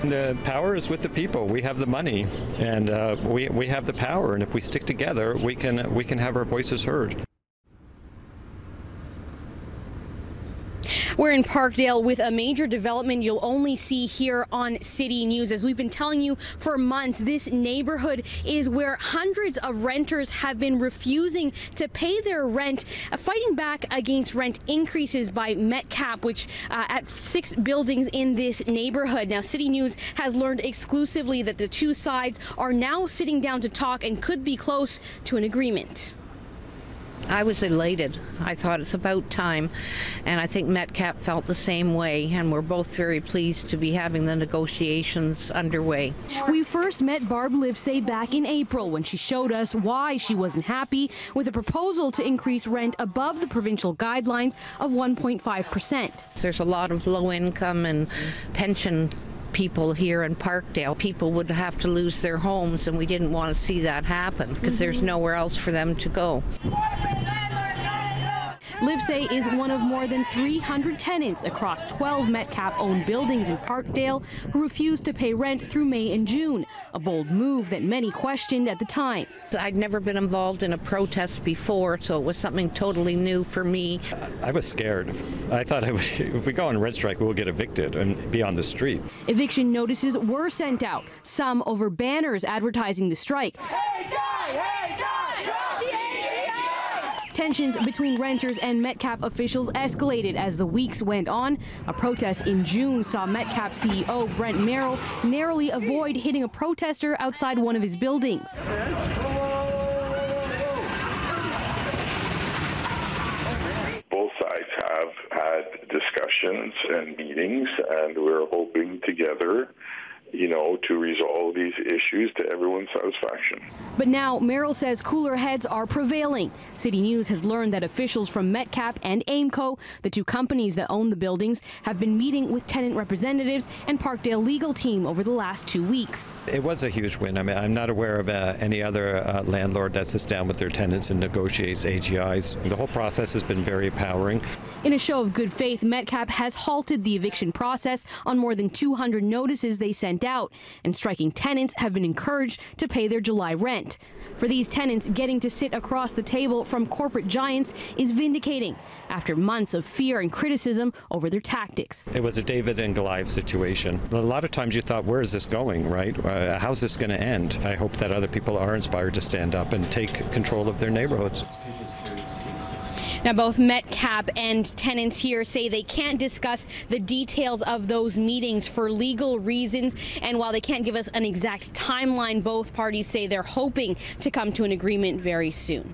The power is with the people. We have the money, and we have the power. And if we stick together, we can have our voices heard. We're in Parkdale with a major development you'll only see here on City News. As we've been telling you for months, this neighborhood is where hundreds of renters have been refusing to pay their rent, fighting back against rent increases by MetCap, which at 6 buildings in this neighborhood. Now, City News has learned exclusively that the two sides are now sitting down to talk and could be close to an agreement. I was elated. I thought it's about time, and I think MetCap felt the same way, and we're both very pleased to be having the negotiations underway. We first met Barb Livesay back in April when she showed us why she wasn't happy with a proposal to increase rent above the provincial guidelines of 1.5%. There's a lot of low-income and pension people here in Parkdale. People would have to lose their homes, and we didn't want to see that happen because there's nowhere else for them to go. Livesay is one of more than 300 tenants across 12 MetCap-owned buildings in Parkdale who refused to pay rent through May and June, a bold move that many questioned at the time. I'd never been involved in a protest before, so it was something totally new for me. I was scared. I thought if we go on rent strike, we'll get evicted and be on the street. Eviction notices were sent out, some over banners advertising the strike. Hey, guy! Hey, guy! Drop the AGI! Tensions between renters and MetCap officials escalated as the weeks went on. A protest in June saw MetCap CEO Brent Merrill narrowly avoid hitting a protester outside one of his buildings. Both sides have had discussions and meetings, and we're hoping together, to resolve these issues to everyone's satisfaction. But now Merrill says cooler heads are prevailing. City News has learned that officials from MetCap and Aimco, the two companies that own the buildings, have been meeting with tenant representatives and Parkdale legal team over the last 2 weeks. It was a huge win. I mean, I'm not aware of any other landlord that sits down with their tenants and negotiates AGIs. The whole process has been very empowering. In a show of good faith, MetCap has halted the eviction process on more than 200 notices they sent out, and striking tenants have been encouraged to pay their July rent. For these tenants, getting to sit across the table from corporate giants is vindicating after months of fear and criticism over their tactics. It was a David and Goliath situation. A lot of times you thought, where is this going, right? How's this going to end? I hope that other people are inspired to stand up and take control of their neighborhoods. Now, both MetCap and tenants here say they can't discuss the details of those meetings for legal reasons. And while they can't give us an exact timeline, both parties say they're hoping to come to an agreement very soon.